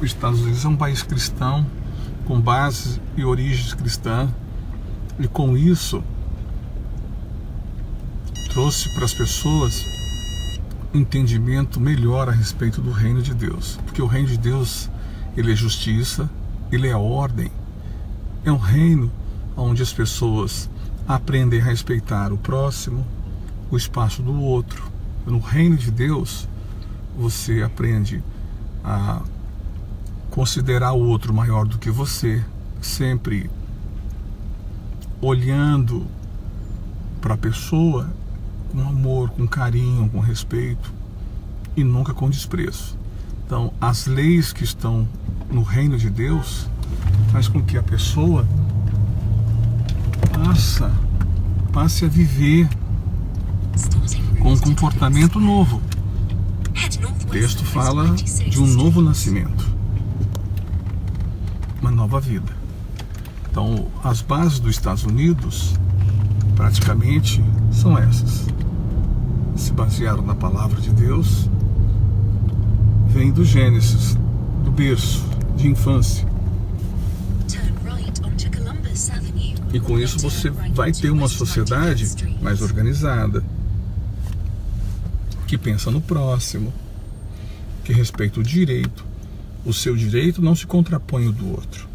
Os Estados Unidos é um país cristão, com bases e origens cristãs, e com isso trouxe para as pessoas um entendimento melhor a respeito do reino de Deus. Porque o reino de Deus, ele é justiça, ele é ordem, é um reino onde as pessoas aprendem a respeitar o próximo, o espaço do outro. No reino de Deus, você aprende a considerar o outro maior do que você, sempre olhando para a pessoa com amor, com carinho, com respeito e nunca com desprezo. Então, as leis que estão no reino de Deus faz com que a pessoa passe a viver com um comportamento novo. O texto fala de um novo nascimento, uma nova vida. Então, as bases dos Estados Unidos praticamente são essas. Se basearam na palavra de Deus, vem do Gênesis, do berço, de infância. E com isso você vai ter uma sociedade mais organizada, que pensa no próximo, que respeita o direito. O seu direito não se contrapõe ao do outro.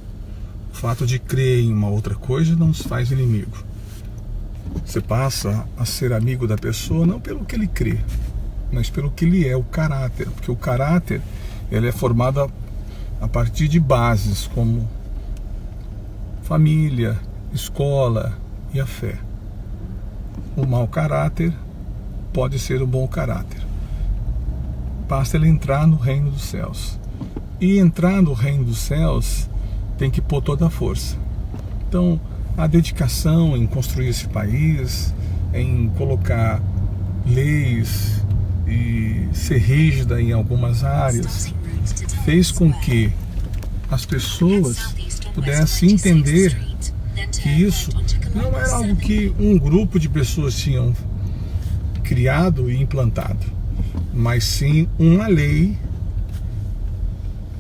O fato de crer em uma outra coisa não se faz inimigo. Você passa a ser amigo da pessoa não pelo que ele crê, mas pelo que ele é, o caráter. Porque o caráter, ele é formado a partir de bases como família, escola e a fé. O mau caráter pode ser o bom caráter. Basta ele entrar no reino dos céus. E entrar no reino dos céus tem que pôr toda a força. Então, a dedicação em construir esse país, em colocar leis e ser rígida em algumas áreas, fez com que as pessoas pudessem entender que isso não era algo que um grupo de pessoas tinham criado e implantado, mas sim uma lei,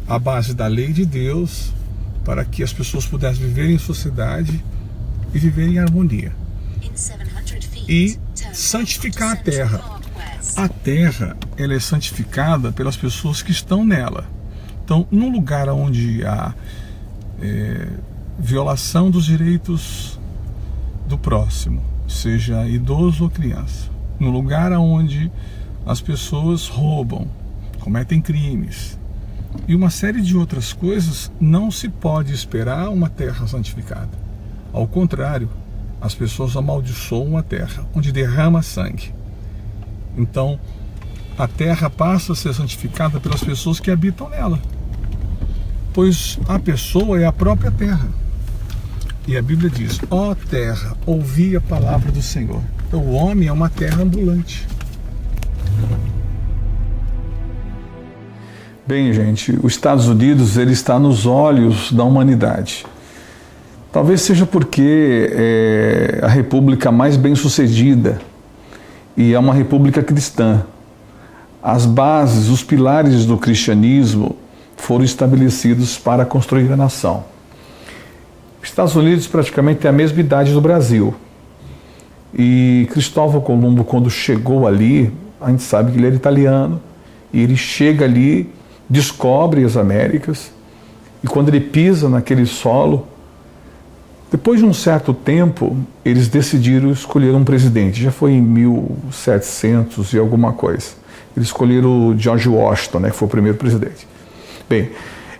a base da lei de Deus, para que as pessoas pudessem viver em sociedade e viver em harmonia. E santificar a terra. A terra, ela é santificada pelas pessoas que estão nela. Então, num lugar onde há violação dos direitos do próximo, seja idoso ou criança, no lugar onde as pessoas roubam, cometem crimes e uma série de outras coisas, não se pode esperar uma terra santificada. Ao contrário, as pessoas amaldiçoam a terra, onde derrama sangue. Então, a terra passa a ser santificada pelas pessoas que habitam nela, pois a pessoa é a própria terra. E a Bíblia diz: ó terra, ouvi a palavra do Senhor. Então, o homem é uma terra ambulante. Bem, gente, os Estados Unidos, ele está nos olhos da humanidade. Talvez seja porque é a república mais bem-sucedida e é uma república cristã. As bases, os pilares do cristianismo foram estabelecidos para construir a nação. Os Estados Unidos praticamente tem a mesma idade do Brasil. E Cristóvão Colombo, quando chegou ali, a gente sabe que ele era italiano, e ele chega ali, descobre as Américas, e quando ele pisa naquele solo, depois de um certo tempo, eles decidiram escolher um presidente. Já foi em 1700 e alguma coisa. Eles escolheram o George Washington, né, que foi o primeiro presidente. Bem,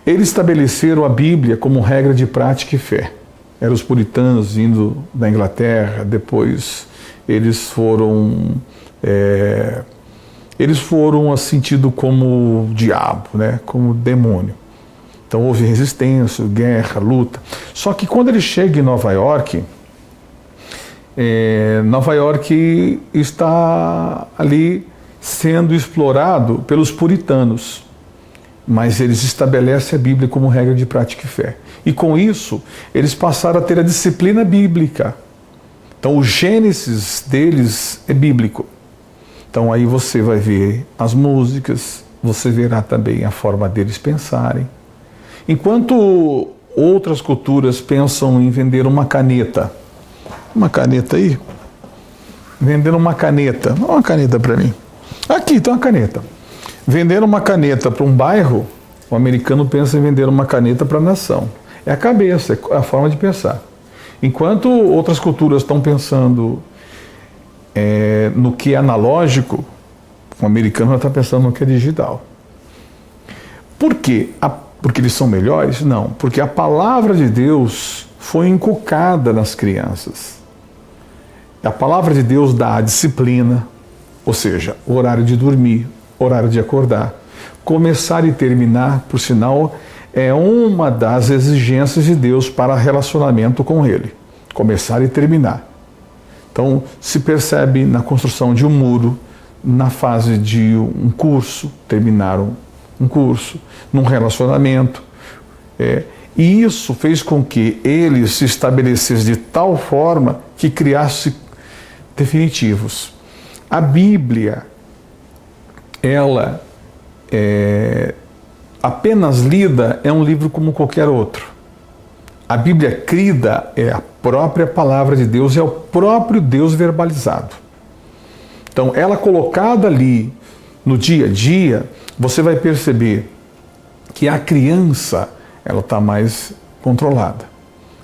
eles estabeleceram a Bíblia como regra de prática e fé. Eram os puritanos vindo da Inglaterra, depois eles foram assim, tidos como diabo, né, como demônio. Então houve resistência, guerra, luta. Só que quando ele chega em Nova York, Nova York está ali sendo explorado pelos puritanos, mas eles estabelecem a Bíblia como regra de prática e fé. E com isso, eles passaram a ter a disciplina bíblica. Então o Gênesis deles é bíblico. Então aí você vai ver as músicas, você verá também a forma deles pensarem. Enquanto outras culturas pensam em vender uma caneta aí, vender uma caneta, dá uma caneta para mim. Aqui tem uma caneta. Vender uma caneta para um bairro, o americano pensa em vender uma caneta para a nação. É a cabeça, é a forma de pensar. Enquanto outras culturas estão pensando no que é analógico, o americano já está pensando no que é digital. Por quê? Porque eles são melhores? Não, porque a palavra de Deus foi inculcada nas crianças. A palavra de Deus dá a disciplina, ou seja, o horário de dormir, horário de acordar. Começar e terminar, por sinal, é uma das exigências de Deus para relacionamento com Ele. Começar e terminar. Então, se percebe na construção de um muro, na fase de um curso, terminar um curso, num relacionamento. E isso fez com que ele se estabelecesse de tal forma que criasse definitivos. A Bíblia, ela apenas lida é um livro como qualquer outro. A Bíblia crida é a própria palavra de Deus, é o próprio Deus verbalizado. Então, ela colocada ali no dia a dia, você vai perceber que a criança, ela está mais controlada,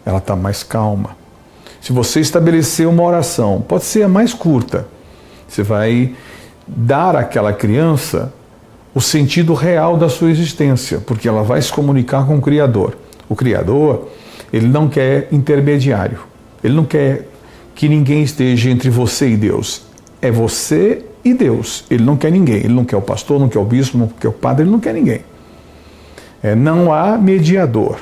ela está mais calma. Se você estabelecer uma oração, pode ser a mais curta, você vai dar àquela criança o sentido real da sua existência, porque ela vai se comunicar com o Criador. O Criador, ele não quer intermediário, ele não quer que ninguém esteja entre você e Deus. É você e Deus. Ele não quer ninguém. Ele não quer o pastor, não quer o bispo, não quer o padre, ele não quer ninguém. Não há mediador.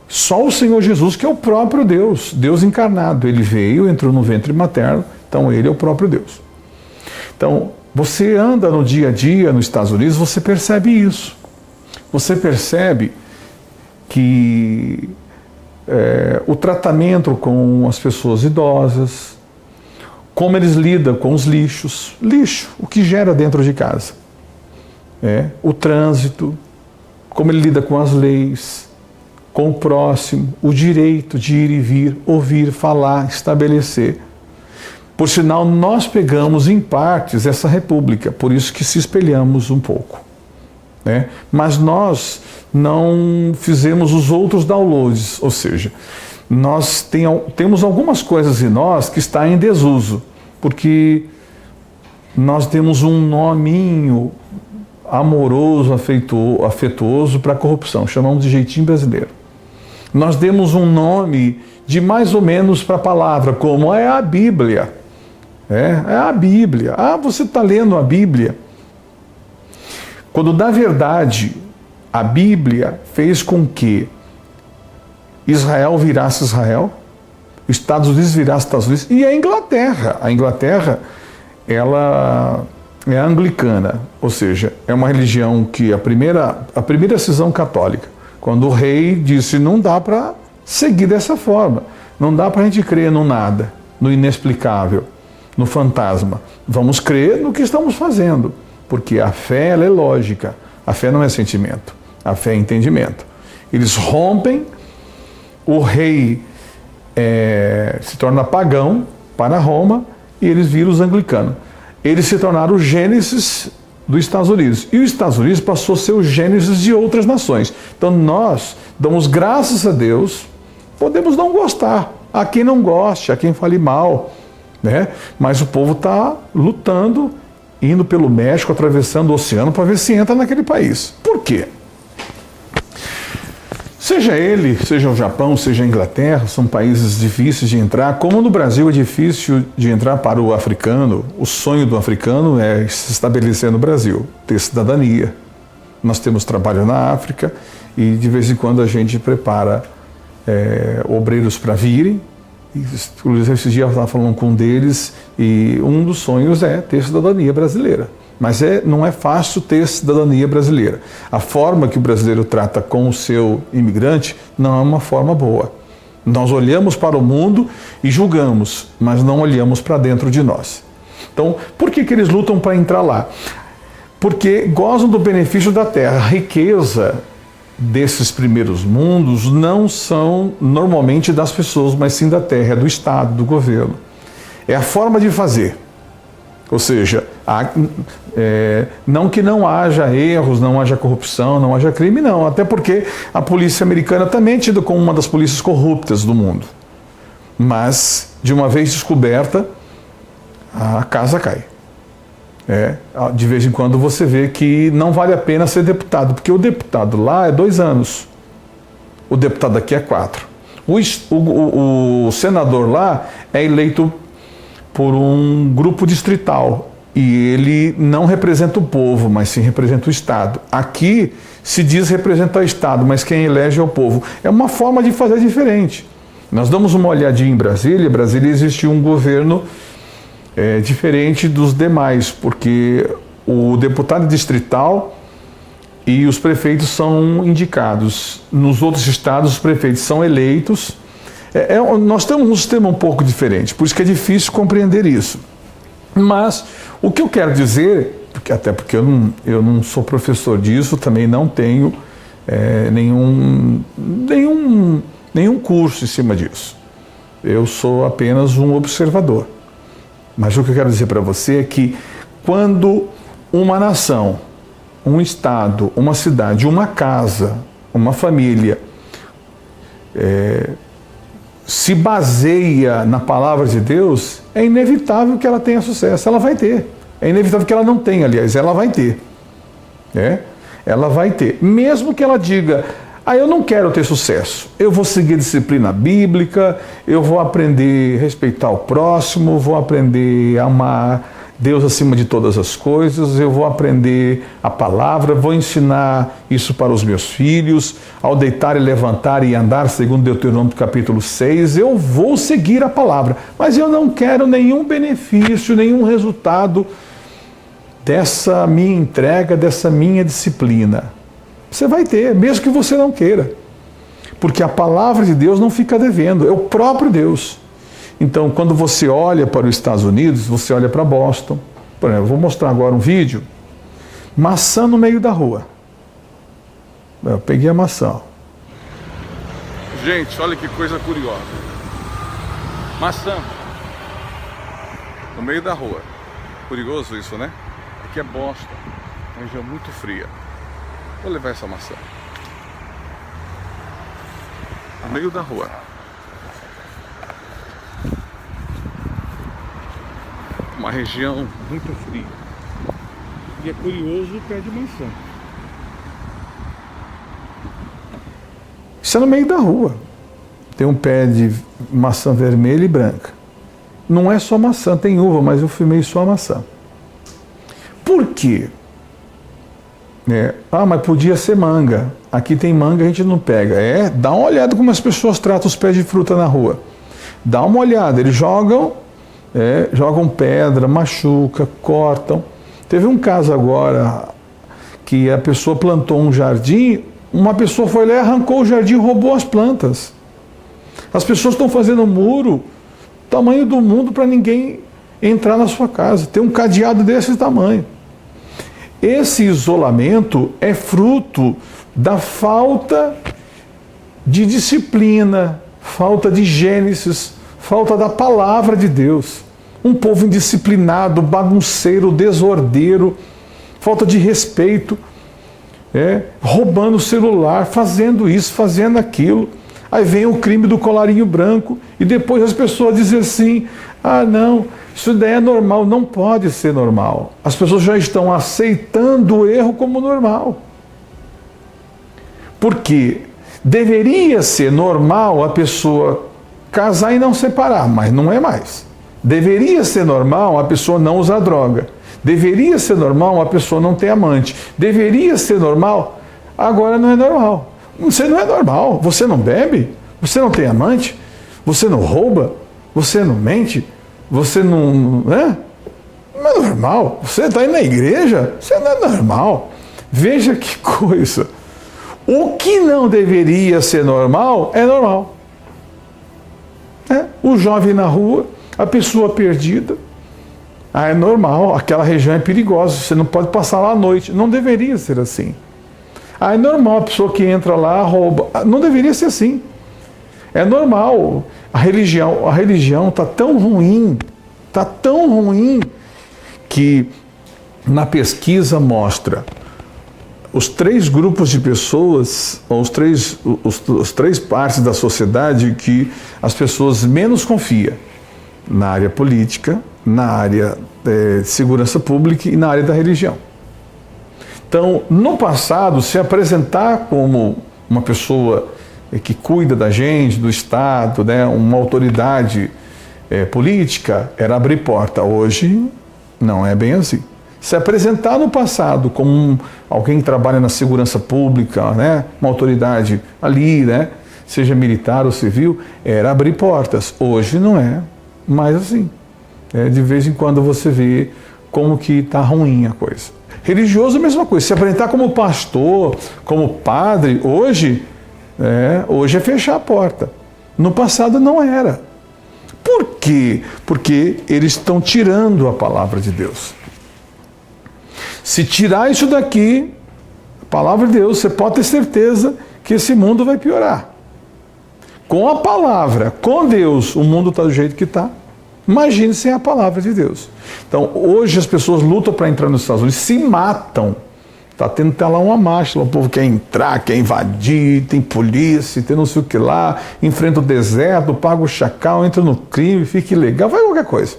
Só o Senhor Jesus, que é o próprio Deus, Deus encarnado. Ele veio, entrou no ventre materno, então ele é o próprio Deus. Então, você anda no dia a dia nos Estados Unidos, você percebe isso. Você percebe que o tratamento com as pessoas idosas, como eles lidam com os lixo, o que gera dentro de casa. O trânsito, como ele lida com as leis, com o próximo, o direito de ir e vir, ouvir, falar, estabelecer. Por sinal, nós pegamos em partes essa república, por isso que se espelhamos um pouco. Mas nós não fizemos os outros downloads, ou seja, nós temos algumas coisas em nós que está em desuso, porque nós temos um nominho amoroso, afetuoso para a corrupção, chamamos de jeitinho brasileiro. Nós demos um nome de mais ou menos para a palavra, como é a Bíblia. É a Bíblia. Você está lendo a Bíblia. Quando, na verdade, a Bíblia fez com que Israel virasse Israel, Estados Unidos virasse Estados Unidos, e a Inglaterra. A Inglaterra, ela é anglicana, ou seja, é uma religião que a primeira cisão católica, quando o rei disse, não dá para seguir dessa forma, não dá para a gente crer no nada, no inexplicável, no fantasma. Vamos crer no que estamos fazendo, porque a fé ela é lógica, a fé não é sentimento, a fé é entendimento. Eles rompem, o rei se torna pagão para Roma e eles viram os anglicanos. Eles se tornaram o Gênesis dos Estados Unidos. E os Estados Unidos passou a ser o Gênesis de outras nações. Então nós damos graças a Deus, podemos não gostar, há quem não goste, há quem fale mal, mas o povo está lutando, indo pelo México, atravessando o oceano para ver se entra naquele país. Por quê? Seja ele, seja o Japão, seja a Inglaterra, são países difíceis de entrar, como no Brasil é difícil de entrar para o africano. O sonho do africano é se estabelecer no Brasil, ter cidadania. Nós temos trabalho na África e de vez em quando a gente prepara obreiros para virem. Inclusive, esses dias eu estava falando com um deles e um dos sonhos é ter cidadania brasileira. Mas não é fácil ter cidadania brasileira. A forma que o brasileiro trata com o seu imigrante não é uma forma boa. Nós olhamos para o mundo e julgamos, mas não olhamos para dentro de nós. Então, por que eles lutam para entrar lá? Porque gozam do benefício da terra. A riqueza desses primeiros mundos não são normalmente das pessoas, mas sim da terra, é do Estado, do governo. É a forma de fazer. Ou seja, não que não haja erros, não haja corrupção, não haja crime, não. Até porque a polícia americana também é tida como uma das polícias corruptas do mundo. Mas, de uma vez descoberta, a casa cai. De vez em quando você vê que não vale a pena ser deputado, porque o deputado lá é 2 anos, o deputado aqui é 4. O senador lá é eleito por um grupo distrital e ele não representa o povo, mas sim representa o Estado. Aqui se diz representar o Estado, mas quem elege é o povo. É uma forma de fazer diferente. Nós damos uma olhadinha em Brasília. Brasília existe um governo diferente dos demais, porque o deputado distrital e os prefeitos são indicados. Nos outros estados, os prefeitos são eleitos. Nós temos um sistema um pouco diferente, por isso que é difícil compreender isso. Mas o que eu quero dizer, até porque eu não sou professor disso, também não tenho nenhum curso em cima disso. Eu sou apenas um observador. Mas o que eu quero dizer para você é que quando uma nação, um estado, uma cidade, uma casa, uma família se baseia na palavra de Deus, é inevitável que ela tenha sucesso. Ela vai ter. É inevitável que ela não tenha, aliás, ela vai ter. Ela vai ter. Mesmo que ela diga: eu não quero ter sucesso, eu vou seguir a disciplina bíblica, eu vou aprender a respeitar o próximo, vou aprender a amar Deus acima de todas as coisas, eu vou aprender a palavra, vou ensinar isso para os meus filhos, ao deitar e levantar e andar, segundo Deuteronômio capítulo 6, eu vou seguir a palavra, mas eu não quero nenhum benefício, nenhum resultado dessa minha entrega, dessa minha disciplina. Você vai ter, mesmo que você não queira. Porque a palavra de Deus não fica devendo, é o próprio Deus. Então, quando você olha para os Estados Unidos, você olha para Boston. Por exemplo, eu vou mostrar agora um vídeo. Maçã no meio da rua. Eu peguei a maçã. Gente, olha que coisa curiosa. Maçã no meio da rua. Curioso isso, né? Aqui é Boston, uma região muito fria. Vou levar essa maçã no meio da rua. Uma região muito fria. E é curioso o pé de maçã. Isso é no meio da rua. Tem um pé de maçã vermelha e branca. Não é só maçã, tem uva, mas eu filmei só a maçã. Por quê? Mas podia ser manga. Aqui tem manga, a gente não pega. Dá uma olhada como as pessoas tratam os pés de fruta na rua. Dá uma olhada, eles jogam pedra, machuca, cortam. Teve um caso agora que a pessoa plantou um jardim, uma pessoa foi lá e arrancou o jardim e roubou as plantas. As pessoas estão fazendo um muro tamanho do mundo para ninguém entrar na sua casa. Tem um cadeado desse tamanho. Esse isolamento é fruto da falta de disciplina, falta de Gênesis, falta da palavra de Deus. Um povo indisciplinado, bagunceiro, desordeiro, falta de respeito, roubando o celular, fazendo isso, fazendo aquilo. Aí vem o crime do colarinho branco e depois as pessoas dizem assim: não, isso daí é normal. Não pode ser normal. As pessoas já estão aceitando o erro como normal. Porque deveria ser normal a pessoa casar e não separar, mas não é mais. Deveria ser normal a pessoa não usar droga. Deveria ser normal a pessoa não ter amante. Deveria ser normal. Agora não é normal. Você não é normal. Você não bebe. Você não tem amante. Você não rouba. Você não mente. Você não... Não é normal. Você está indo na igreja. Você não é normal. Veja que coisa. O que não deveria ser normal é normal. O jovem na rua, a pessoa perdida. É normal, aquela região é perigosa, você não pode passar lá à noite. Não deveria ser assim. Ah, é normal a pessoa que entra lá rouba. Não deveria ser assim. É normal. A religião está tão ruim, que na pesquisa mostra os 3 grupos de pessoas, ou os três partes da sociedade que as pessoas menos confiam: na área política, na área de segurança pública e na área da religião. Então, no passado, se apresentar como uma pessoa que cuida da gente, do Estado, né, uma autoridade política, era abrir porta. Hoje, não é bem assim. Se apresentar no passado como alguém que trabalha na segurança pública, né, uma autoridade ali, né, seja militar ou civil, era abrir portas. Hoje não é mais assim. De vez em quando você vê como que está ruim a coisa. Religioso, a mesma coisa. Se apresentar como pastor, como padre, hoje é fechar a porta. No passado não era. Por quê? Porque eles estão tirando a palavra de Deus. Se tirar isso daqui, a palavra de Deus, você pode ter certeza que esse mundo vai piorar. Com a palavra, com Deus, o mundo está do jeito que está. Imagine sem a palavra de Deus. Então, hoje as pessoas lutam para entrar nos Estados Unidos, se matam. Está tendo até lá uma marcha, o povo quer entrar, quer invadir, tem polícia, tem não sei o que lá, enfrenta o deserto, paga o chacal, entra no crime, fica ilegal, vai qualquer coisa.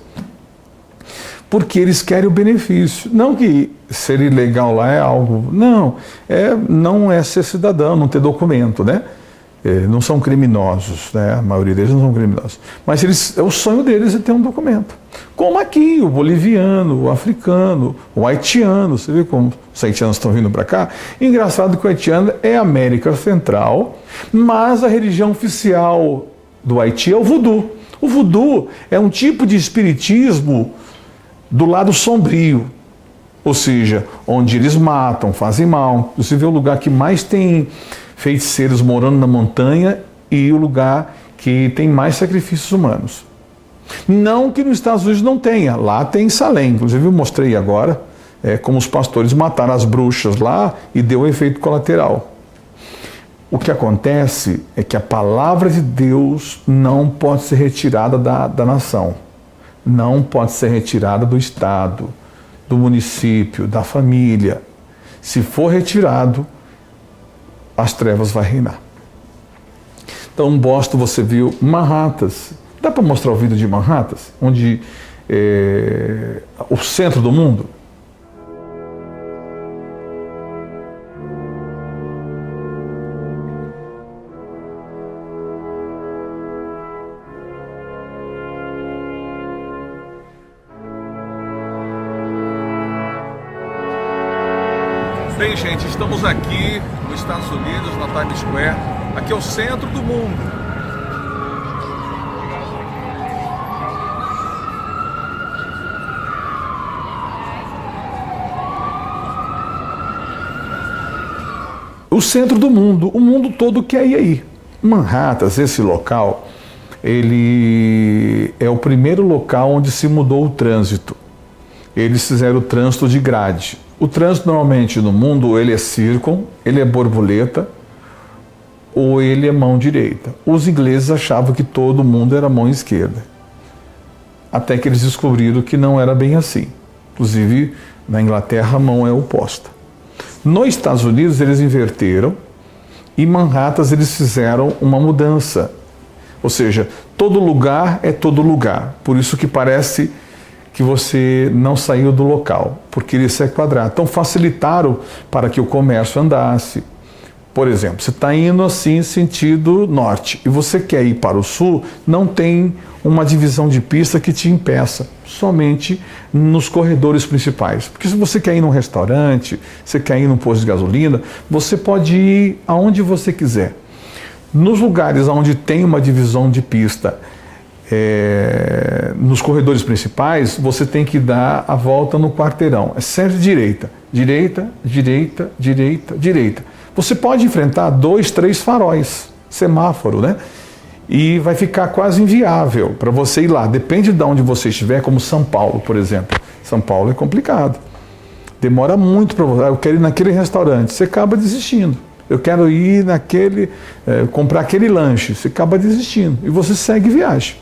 Porque eles querem o benefício. Não que ser ilegal lá é algo... Não é ser cidadão, não ter documento, né? Não são criminosos, né? A maioria deles não são criminosos. Mas o sonho deles é ter um documento. Como aqui, o boliviano, o africano, o haitiano. Você vê como os haitianos estão vindo para cá? Engraçado que o haitiano é América Central, mas a religião oficial do Haiti é o voodoo. O voodoo é um tipo de espiritismo do lado sombrio. Ou seja, onde eles matam, fazem mal. Você vê o lugar que mais tem feiticeiros morando na montanha e o lugar que tem mais sacrifícios humanos. Não que nos Estados Unidos não tenha, lá tem em Salem. Inclusive eu mostrei agora como os pastores mataram as bruxas lá e deu efeito colateral. O que acontece é que a palavra de Deus não pode ser retirada da nação, não pode ser retirada do Estado, do município, da família. Se for retirado, as trevas vão reinar. Então, em Boston, você viu Manhattan. Dá para mostrar o vídeo de Manhattan? Onde o centro do mundo? Bem, gente, estamos aqui nos Estados Unidos, na Times Square. Aqui é o centro do mundo. O centro do mundo, o mundo todo quer ir aí. Manhattan, esse local, ele é o primeiro local onde se mudou o trânsito. Eles fizeram o trânsito de grade. O trânsito normalmente no mundo, ele é círculo, ele é borboleta ou ele é mão direita. Os ingleses achavam que todo mundo era mão esquerda. Até que eles descobriram que não era bem assim. Inclusive, na Inglaterra, a mão é oposta. Nos Estados Unidos, eles inverteram e em Manhattan eles fizeram uma mudança. Ou seja, todo lugar é todo lugar. Por isso que parece que você não saiu do local, porque ele é quadrado. Então facilitaram para que o comércio andasse. Por exemplo, você está indo assim sentido norte e você quer ir para o sul, não tem uma divisão de pista que te impeça, somente nos corredores principais. Porque se você quer ir num restaurante, você quer ir num posto de gasolina, você pode ir aonde você quiser. Nos lugares onde tem uma divisão de pista, nos corredores principais, você tem que dar a volta no quarteirão. É sempre direita, direita, direita, direita, direita. Você pode enfrentar 2, 3 faróis, semáforo, né? E vai ficar quase inviável para você ir lá. Depende de onde você estiver, como São Paulo, por exemplo. São Paulo é complicado. demora muito para você. Eu quero ir naquele restaurante, você acaba desistindo. Eu quero ir comprar aquele lanche, você acaba desistindo. E você segue viagem.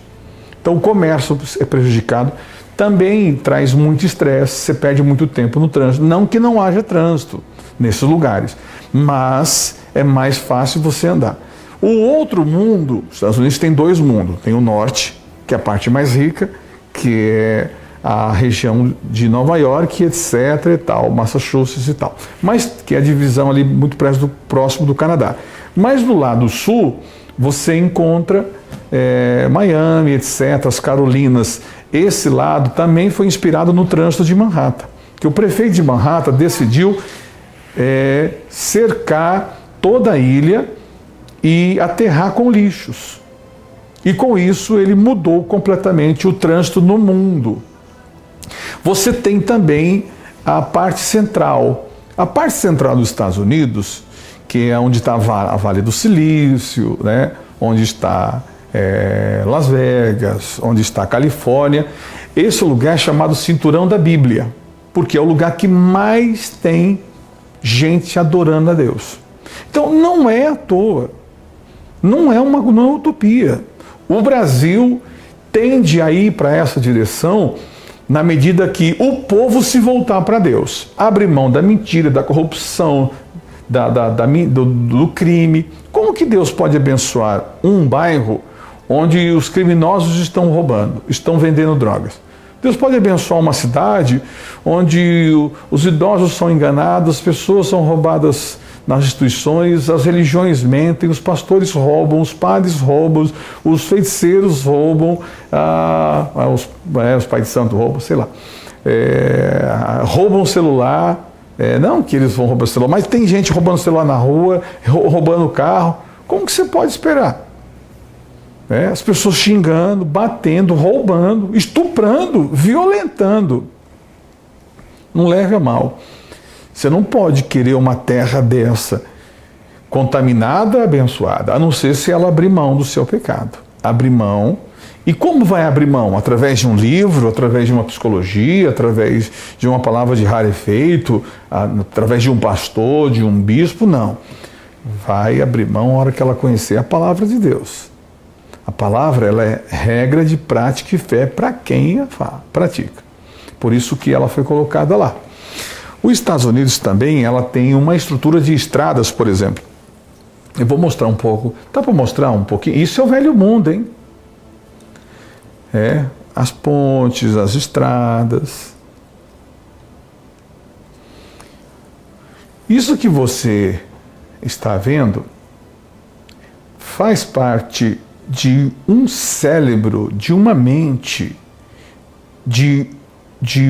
Então o comércio é prejudicado. Também traz muito estresse, você perde muito tempo no trânsito. Não que não haja trânsito nesses lugares, mas é mais fácil você andar. O outro mundo, os Estados Unidos tem dois mundos. Tem o norte, que é a parte mais rica, que é a região de Nova York, etc. e tal, Massachusetts e tal. Mas que é a divisão ali muito próximo do Canadá. Mas do lado sul, você encontra Miami, etc., as Carolinas. Esse lado também foi inspirado no trânsito de Manhattan, que o prefeito de Manhattan decidiu cercar toda a ilha e aterrar com lixos. E com isso ele mudou completamente o trânsito no mundo. Você tem também a parte central. A parte central dos Estados Unidos, que é onde está a Vale do Silício, né? Onde está Las Vegas, onde está a Califórnia. Esse lugar é chamado Cinturão da Bíblia, porque é o lugar que mais tem gente adorando a Deus. Então não é à toa, não é uma utopia. O Brasil tende a ir para essa direção na medida que o povo se voltar para Deus, abre mão da mentira, da corrupção, do crime. Como que Deus pode abençoar um bairro onde os criminosos estão roubando, estão vendendo drogas? Deus pode abençoar uma cidade onde os idosos são enganados, as pessoas são roubadas nas instituições, as religiões mentem, os pastores roubam, os padres roubam, os feiticeiros roubam, os pais de santo roubam, sei lá. Roubam o celular, não que eles vão roubar o celular, mas tem gente roubando o celular na rua, roubando o carro. Como que você pode esperar? As pessoas xingando, batendo, roubando, estuprando, violentando. Não leve a mal. Você não pode querer uma terra dessa contaminada, abençoada, a não ser se ela abrir mão do seu pecado. Abrir mão. E como vai abrir mão? Através de um livro, através de uma psicologia, através de uma palavra de rarefeito, através de um pastor, de um bispo? Não. Vai abrir mão na hora que ela conhecer a palavra de Deus. A palavra, ela é regra de prática e fé para quem a pratica. Por isso que ela foi colocada lá. Os Estados Unidos também, ela tem uma estrutura de estradas, por exemplo. Eu vou mostrar um pouco. Dá para mostrar um pouquinho? Isso é o velho mundo, hein? As pontes, as estradas. Isso que você está vendo faz parte de um cérebro, de uma mente, de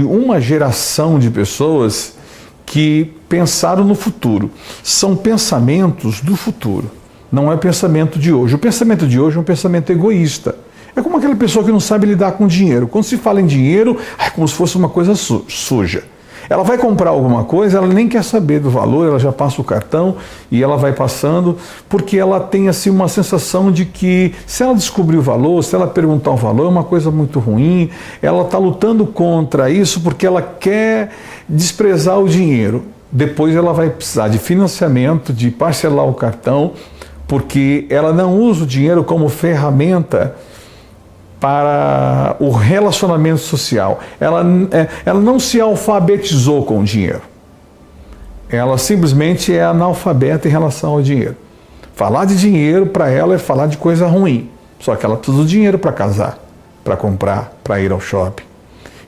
uma geração de pessoas que pensaram no futuro. São pensamentos do futuro, não é pensamento de hoje. O pensamento de hoje é um pensamento egoísta. É como aquela pessoa que não sabe lidar com dinheiro. Quando se fala em dinheiro, é como se fosse uma coisa suja. Ela vai comprar alguma coisa, ela nem quer saber do valor, ela já passa o cartão e ela vai passando, porque ela tem assim uma sensação de que se ela descobrir o valor, se ela perguntar o valor, é uma coisa muito ruim, ela está lutando contra isso porque ela quer desprezar o dinheiro. Depois ela vai precisar de financiamento, de parcelar o cartão, porque ela não usa o dinheiro como ferramenta para o relacionamento social. Ela não se alfabetizou com o dinheiro. Ela simplesmente é analfabeta em relação ao dinheiro. Falar de dinheiro para ela é falar de coisa ruim. Só que ela precisa do dinheiro para casar, para comprar, para ir ao shopping.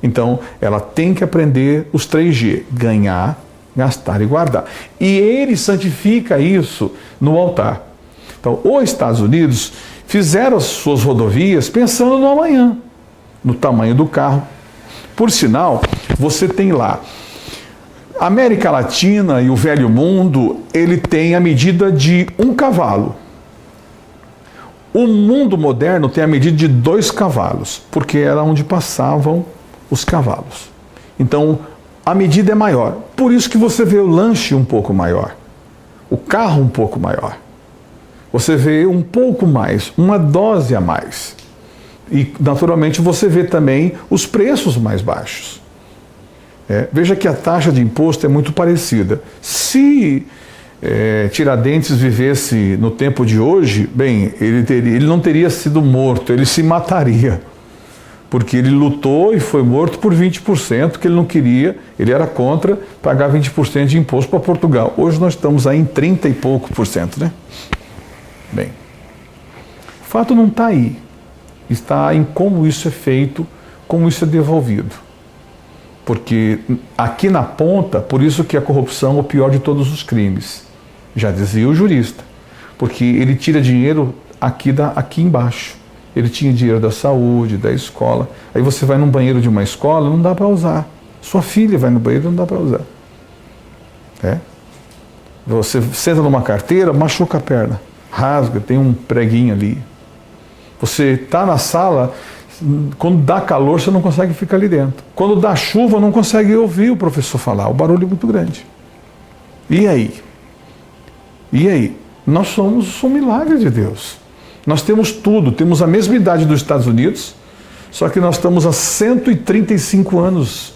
Então, ela tem que aprender os 3G: ganhar, gastar e guardar. E ele santifica isso no altar. Então, os Estados Unidos fizeram as suas rodovias pensando no amanhã, no tamanho do carro. Por sinal, você tem lá, a América Latina e o velho mundo, ele tem a medida de 1 cavalo. O mundo moderno tem a medida de 2 cavalos, porque era onde passavam os cavalos. Então, a medida é maior. Por isso que você vê o lanche um pouco maior, o carro um pouco maior. Você vê um pouco mais, uma dose a mais. E, naturalmente, você vê também os preços mais baixos. Veja que a taxa de imposto é muito parecida. Se Tiradentes vivesse no tempo de hoje, bem, ele não teria sido morto, ele se mataria. Porque ele lutou e foi morto por 20%, que ele não queria, ele era contra pagar 20% de imposto para Portugal. Hoje nós estamos aí em 30 e pouco por cento, né? Bem, o fato não está aí, está em como isso é feito, como isso é devolvido. Porque aqui na ponta, por isso que a corrupção é o pior de todos os crimes, já dizia o jurista, porque ele tira dinheiro aqui embaixo. Ele tinha dinheiro da saúde, da escola. Aí você vai num banheiro de uma escola, não dá para usar. Sua filha vai no banheiro, não dá para usar. Você senta numa carteira, machuca a perna, rasga, tem um preguinho ali. Você está na sala, quando dá calor, você não consegue ficar ali dentro. Quando dá chuva, não consegue ouvir o professor falar, o barulho é muito grande. E aí? E aí? Nós somos um milagre de Deus. Nós temos tudo, temos a mesma idade dos Estados Unidos, só que nós estamos há 135 anos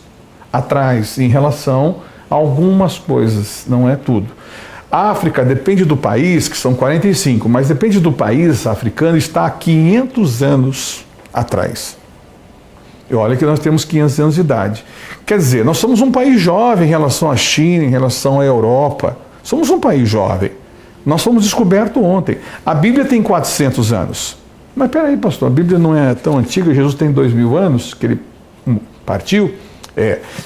atrás em relação a algumas coisas, não é tudo. A África depende do país, que são 45, mas depende do país africano, está há 500 anos atrás. E olha que nós temos 500 anos de idade. Quer dizer, nós somos um país jovem em relação à China, em relação à Europa. Somos um país jovem. Nós fomos descobertos ontem. A Bíblia tem 400 anos. Mas peraí, pastor, a Bíblia não é tão antiga, Jesus tem 2000 anos, que ele partiu.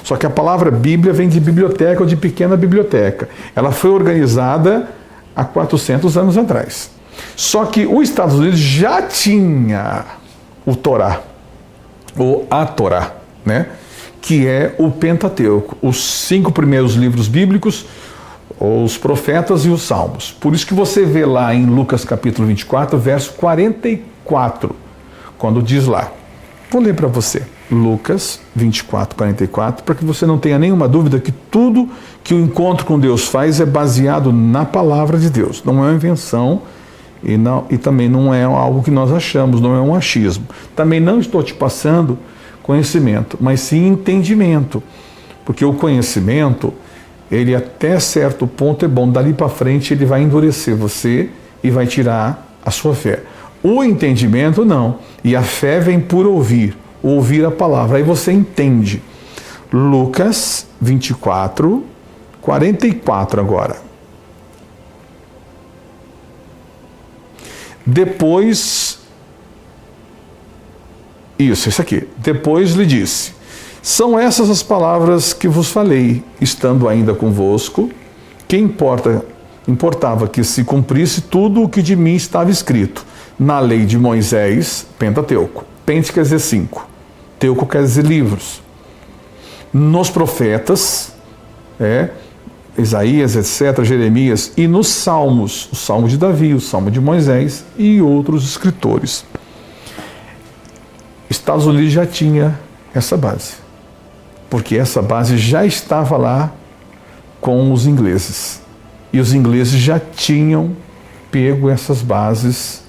Só que a palavra Bíblia vem de biblioteca ou de pequena biblioteca. Ela foi organizada há 400 anos atrás. Só que os Estados Unidos já tinha o Torá, ou a Torá, né? Que é o Pentateuco, os 5 primeiros livros bíblicos, os profetas e os salmos. Por isso que você vê lá em Lucas capítulo 24, verso 44, quando diz lá, vou ler para você, Lucas 24, 44, para que você não tenha nenhuma dúvida que tudo que o encontro com Deus faz é baseado na palavra de Deus, não é uma invenção e também não é algo que nós achamos, não é um achismo. Também não estou te passando conhecimento, mas sim entendimento, porque o conhecimento, ele até certo ponto é bom, dali para frente ele vai endurecer você e vai tirar a sua fé. O entendimento não, e a fé vem por ouvir a palavra, aí você entende. Lucas 24, 44 agora. Depois, isso aqui, depois lhe disse, são essas as palavras que vos falei, estando ainda convosco, que importava que se cumprisse tudo o que de mim estava escrito, na lei de Moisés, Pentateuco. Pente quer dizer 5, Teuco quer dizer livros. Nos profetas, Isaías, etc., Jeremias, e nos salmos, o salmo de Davi, o salmo de Moisés e outros escritores. Estados Unidos já tinha essa base, porque essa base já estava lá com os ingleses. E os ingleses já tinham pego essas bases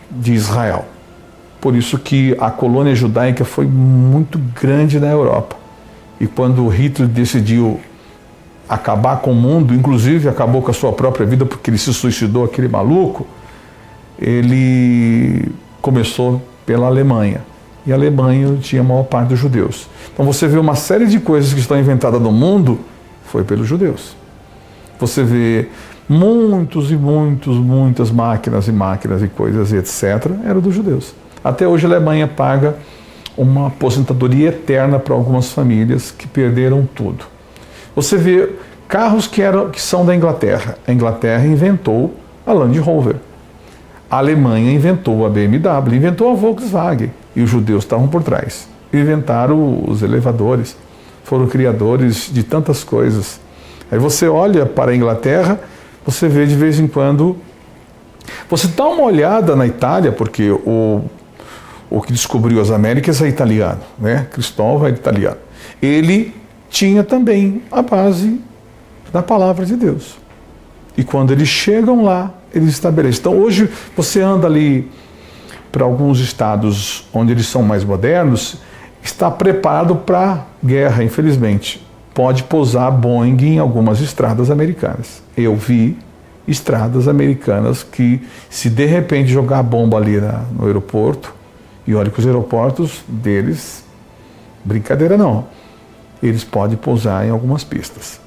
de Israel. Por isso que a colônia judaica foi muito grande na Europa. E quando Hitler decidiu acabar com o mundo, inclusive acabou com a sua própria vida porque ele se suicidou, aquele maluco, ele começou pela Alemanha. E a Alemanha tinha a maior parte dos judeus. Então você vê uma série de coisas que estão inventadas no mundo, foi pelos judeus. Você vê muitas máquinas e coisas, etc., eram dos judeus. Até hoje a Alemanha paga uma aposentadoria eterna para algumas famílias que perderam tudo. Você vê carros que são da Inglaterra. A Inglaterra inventou a Land Rover. A Alemanha inventou a BMW, inventou a Volkswagen. E os judeus estavam por trás. Inventaram os elevadores. Foram criadores de tantas coisas. Aí você olha para a Inglaterra, você vê de vez em quando... Você dá uma olhada na Itália, porque o que descobriu as Américas é italiano, né? Cristóvão é italiano. Ele tinha também a base da palavra de Deus. E quando eles chegam lá, eles estabelecem. Então hoje você anda ali para alguns estados onde eles são mais modernos, está preparado para guerra, infelizmente. Pode pousar Boeing em algumas estradas americanas. Eu vi estradas americanas que, se de repente jogar a bomba ali no aeroporto, e olha que os aeroportos deles, brincadeira não, eles podem pousar em algumas pistas.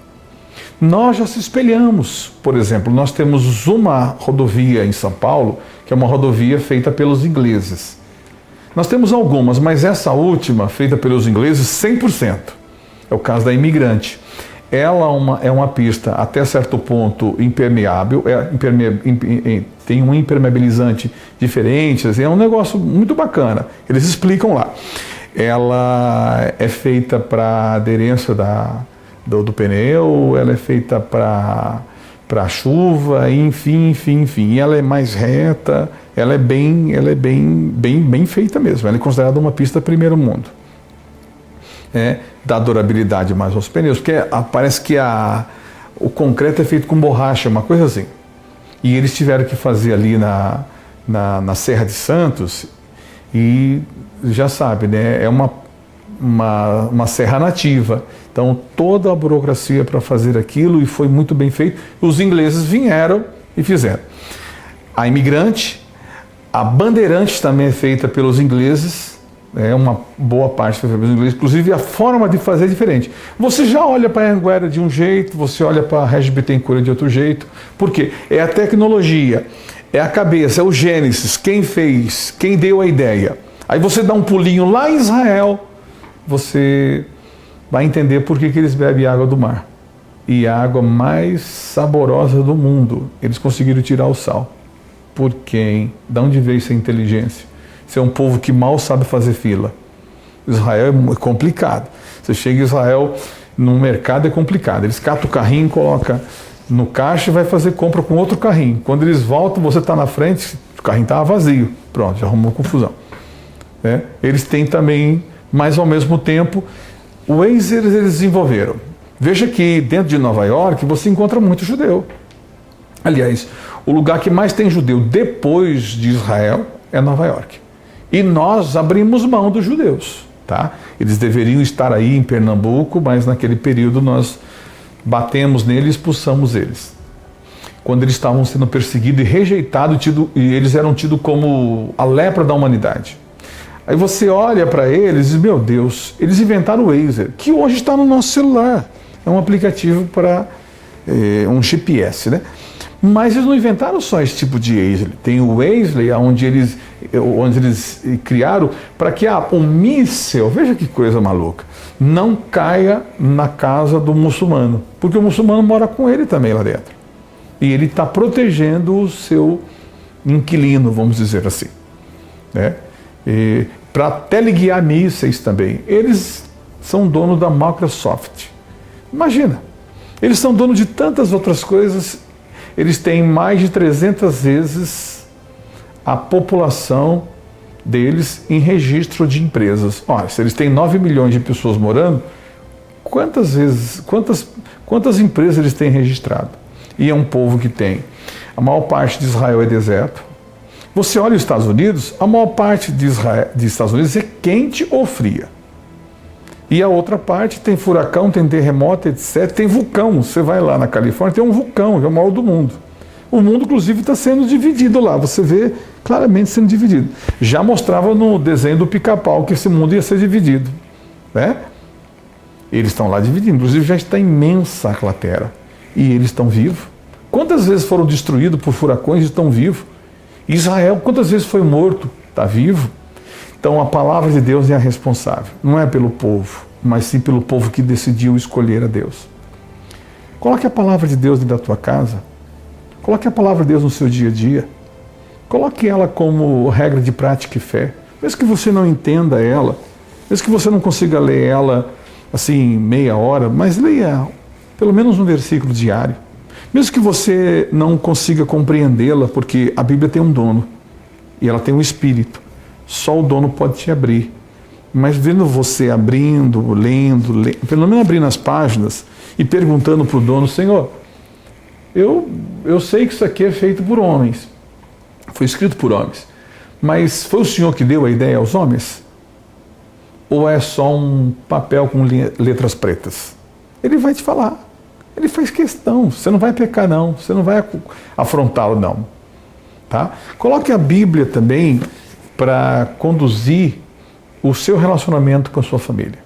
Nós já se espelhamos, por exemplo, nós temos uma rodovia em São Paulo, que é uma rodovia feita pelos ingleses. Nós temos algumas, mas essa última, feita pelos ingleses, 100%. É o caso da Imigrante. Ela é uma pista até certo ponto impermeável, tem um impermeabilizante diferente, assim, é um negócio muito bacana. Eles explicam lá. Ela é feita para aderência do pneu, ela é feita para chuva, enfim. E ela é mais reta, ela é bem feita mesmo. Ela é considerada uma pista primeiro mundo. Dá durabilidade mais aos pneus, porque parece que o concreto é feito com borracha, uma coisa assim. E eles tiveram que fazer ali na Serra de Santos, e já sabe, né? É uma serra nativa. Então toda a burocracia para fazer aquilo, e foi muito bem feito. Os ingleses vieram e fizeram. A Imigrante, a Bandeirantes também é feita pelos ingleses. Uma boa parte foi feita pelos ingleses, inclusive a forma de fazer é diferente. Você já olha para a Anhanguera de um jeito, você olha para a Regis Bittencourt de outro jeito. Por quê? É a tecnologia, é a cabeça, é o Gênesis, quem fez, quem deu a ideia. Aí você dá um pulinho lá em Israel, você vai entender por que eles bebem água do mar. E a água mais saborosa do mundo, eles conseguiram tirar o sal. Por quem? De onde veio essa inteligência? Você é um povo que mal sabe fazer fila. Israel é complicado. Você chega em Israel, no mercado é complicado. Eles catam o carrinho, colocam no caixa e vai fazer compra com outro carrinho. Quando eles voltam, você está na frente, o carrinho estava vazio. Pronto, já arrumou confusão. Eles têm também, mas ao mesmo tempo, o Waze eles desenvolveram. Veja que dentro de Nova York você encontra muito judeu. Aliás, o lugar que mais tem judeu depois de Israel é Nova York. E nós abrimos mão dos judeus, tá? Eles deveriam estar aí em Pernambuco, mas naquele período nós batemos neles e expulsamos eles. Quando eles estavam sendo perseguidos e rejeitados, e eles eram tidos como a lepra da humanidade. Aí você olha para eles e diz, meu Deus, eles inventaram o Waze, que hoje está no nosso celular. É um aplicativo para um GPS, né? Mas eles não inventaram só esse tipo de Waze. Tem o Waze, onde eles criaram para que um míssil, veja que coisa maluca, não caia na casa do muçulmano. Porque o muçulmano mora com ele também lá dentro. E ele está protegendo o seu inquilino, vamos dizer assim. Para teleguiar mísseis também. Eles são dono da Microsoft. Imagina, eles são dono de tantas outras coisas. Eles têm mais de 300 vezes a população deles em registro de empresas. Olha, se eles têm 9 milhões de pessoas morando, quantas empresas eles têm registrado? E é um povo que tem. A maior parte de Israel é deserto. Você olha os Estados Unidos, a maior parte dos Estados Unidos é quente ou fria. E a outra parte tem furacão, tem terremoto, etc. Tem vulcão. Você vai lá na Califórnia, tem um vulcão, que é o maior do mundo. O mundo, inclusive, está sendo dividido lá. Você vê claramente sendo dividido. Já mostrava no desenho do Pica-Pau que esse mundo ia ser dividido. Eles estão lá dividindo. Inclusive, já está imensa a cratera. E eles estão vivos. Quantas vezes foram destruídos por furacões e estão vivos? Israel, quantas vezes foi morto? Está vivo. Então a palavra de Deus é a responsável. Não é pelo povo, mas sim pelo povo que decidiu escolher a Deus. Coloque a palavra de Deus dentro da tua casa. Coloque a palavra de Deus no seu dia a dia. Coloque ela como regra de prática e fé. Mesmo que você não entenda ela, mesmo que você não consiga ler ela assim meia hora, mas leia pelo menos um versículo diário. Mesmo que você não consiga compreendê-la, porque a Bíblia tem um dono e ela tem um espírito. Só o dono pode te abrir. Mas vendo você abrindo, lendo, pelo menos abrindo as páginas e perguntando para o dono, Senhor, eu sei que isso aqui é feito por homens, foi escrito por homens, mas foi o Senhor que deu a ideia aos homens? ou é só um papel com letras pretas? Ele vai te falar. Ele faz questão. Você não vai pecar, não. Você não vai afrontá-lo, não. Tá? Coloque a Bíblia também para conduzir o seu relacionamento com a sua família.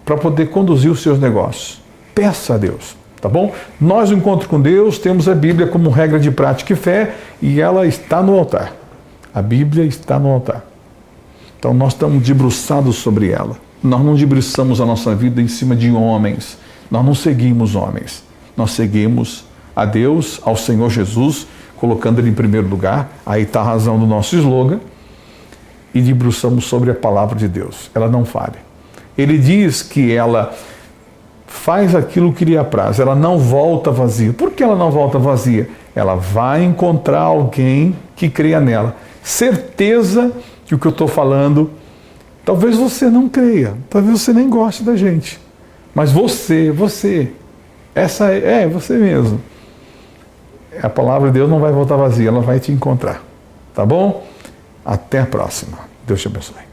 Para poder conduzir os seus negócios. Peça a Deus. Tá bom? Nós, no Encontro com Deus, temos a Bíblia como regra de prática e fé e ela está no altar. A Bíblia está no altar. Então nós estamos debruçados sobre ela. Nós não debruçamos a nossa vida em cima de homens. Nós não seguimos homens. Nós seguimos a Deus, ao Senhor Jesus, colocando Ele em primeiro lugar. Aí está a razão do nosso slogan. E debruçamos sobre a palavra de Deus. Ela não falha. Ele diz que ela faz aquilo que lhe apraz. Ela não volta vazia. Por que ela não volta vazia? Ela vai encontrar alguém que creia nela. Certeza que o que eu estou falando, talvez você não creia, talvez você nem goste da gente. Mas você, essa é você mesmo. A palavra de Deus não vai voltar vazia, ela vai te encontrar. Tá bom? Até a próxima. Deus te abençoe.